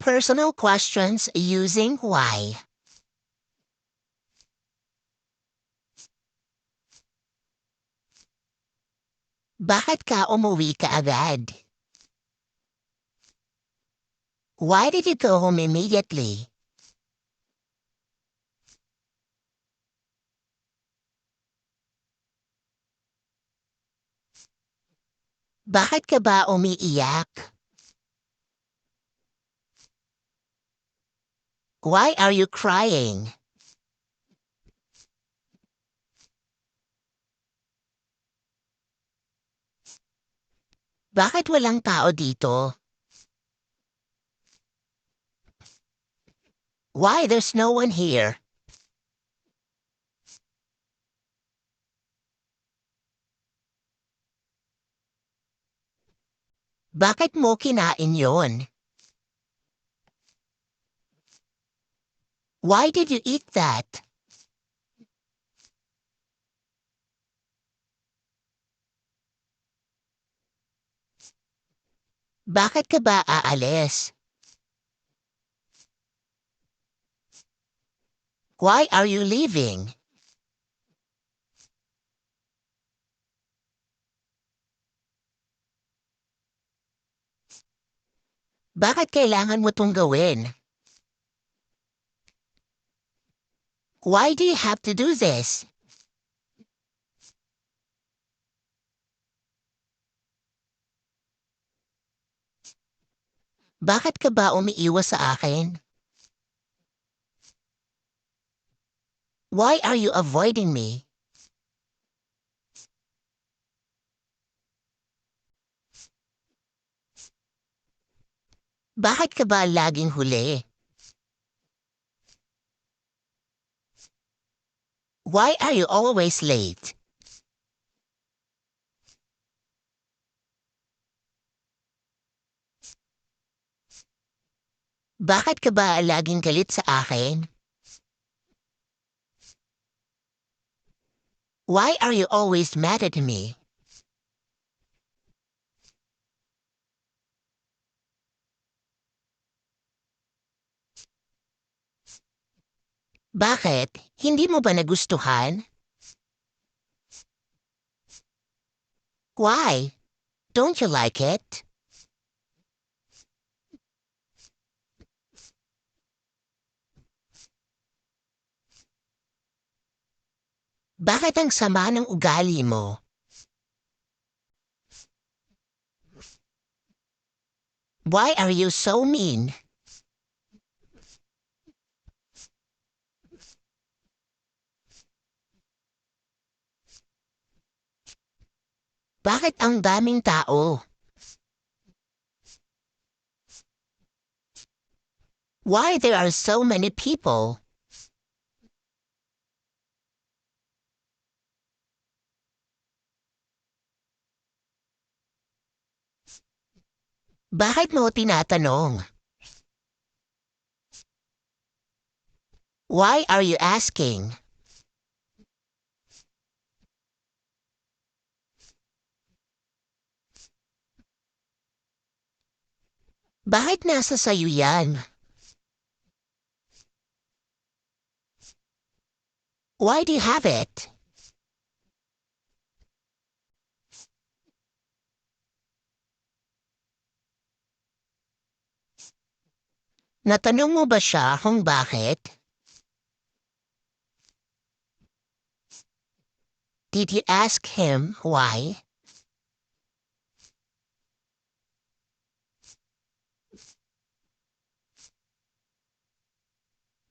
personal questions using why. Bakit ka umuwi kaagad? Why did you go home immediately? Bakit ka ba umiiyak? Why are you crying? Bakit walang tao dito? Why there's no one here? Bakit mo kinain yon? Why did you eat that? Bakit ka ba aalis? Why are you leaving? Bakit kailangan mo 'tong gawin? Why do you have to do this? Bakit ka ba umiiwas sa akin? Why are you avoiding me? Bakit ka ba laging huli? Why are you always late? Bakit ka ba laging galit sa akin? Why are you always mad at me? Bakit? Hindi mo ba nagustuhan? Why? Don't you like it? Bakit ang sama ng ugali mo? Why are you so mean? Bakit ang daming tao? Why there are so many people? Bakit mo tinatanong? Why are you asking? Bakit nasa sayo yan? Why do you have it? Natanong mo ba siya kung bakit? Did you ask him why?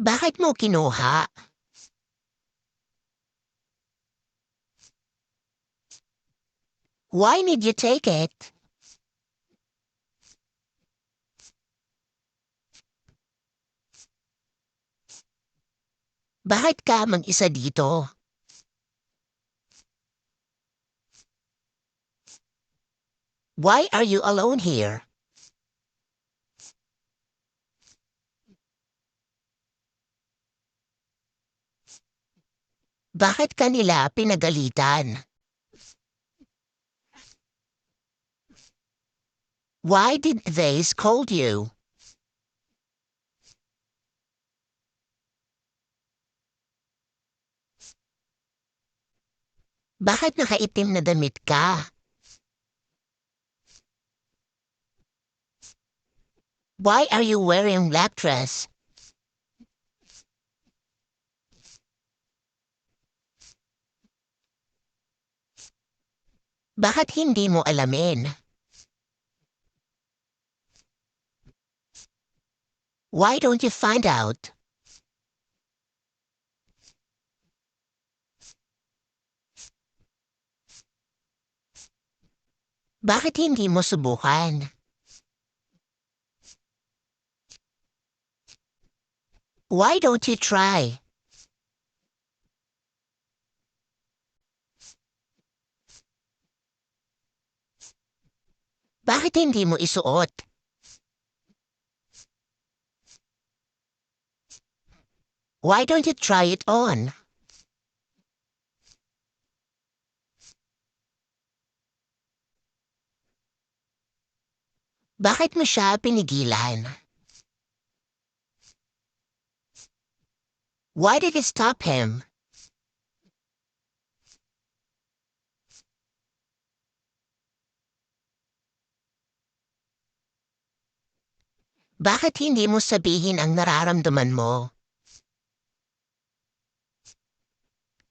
Bakit mo kinuha? Why did you take it? Bakit ka mag-isa dito? Why are you alone here? Bakit kanila pinagalitan? Why did they scold you? Bakit nakaitim na damit ka? Why are you wearing black dress? Bakit hindi mo alamin? Why don't you find out? Bakit hindi mo subukan? Why don't you try? Bakit hindi mo isuot? Why don't you try it on? Bakit mo siya pinigilan? Why did you stop him? Bakit hindi mo sabihin ang nararamdaman mo?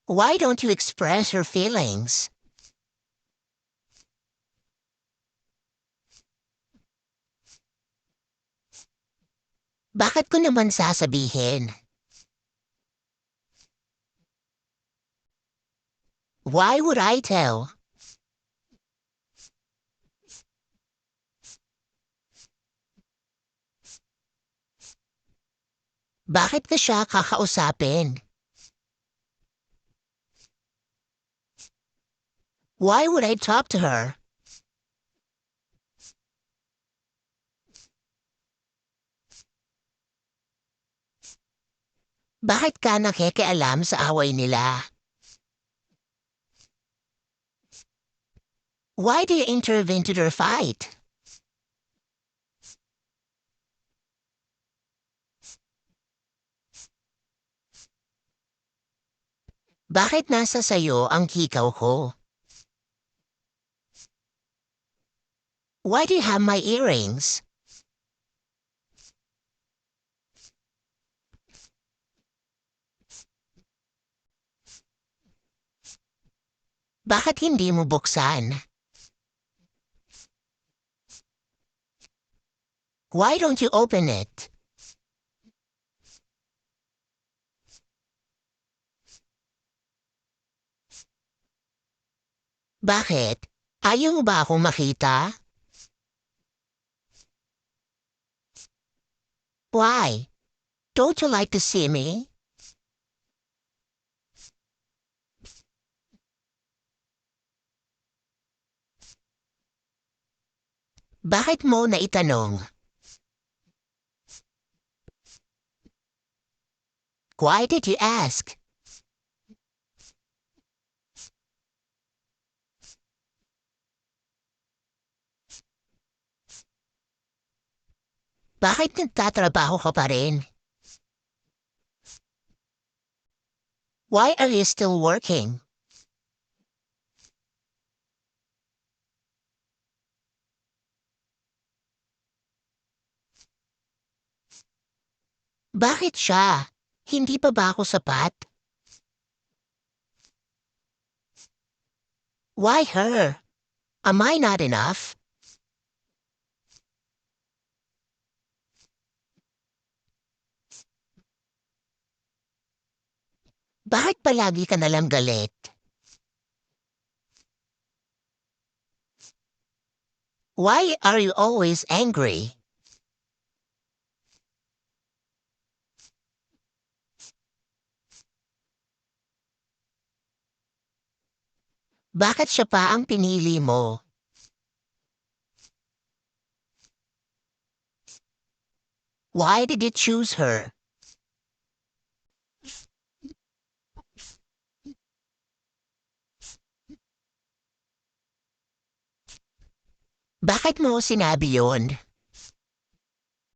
Why don't you express your feelings? Bakit ko naman sasabihin? Why would I tell? Bakit ka siya kakausapin? Why would I talk to her? Bakit ka nakikialam sa away nila? Why do you intervene to their fight? Bakit nasa sayo ang hikaw ko? Why do you have my earrings? Bakit hindi mo buksan? Why don't you open it? Bakit? Ayaw mo ba akong makita? Why? Don't you like to see me? Bakit mo naitanong? Why did you ask? Bakit nagtatrabaho ka pa rin? Why are you still working? Bakit siya? Hindi pa ba ako sapat? Why her? Am I not enough? Bakit palagi ka nalang galit? Why are you always angry? Bakit siya pa ang pinili mo? Why did you choose her? Bakit mo sinabi yon?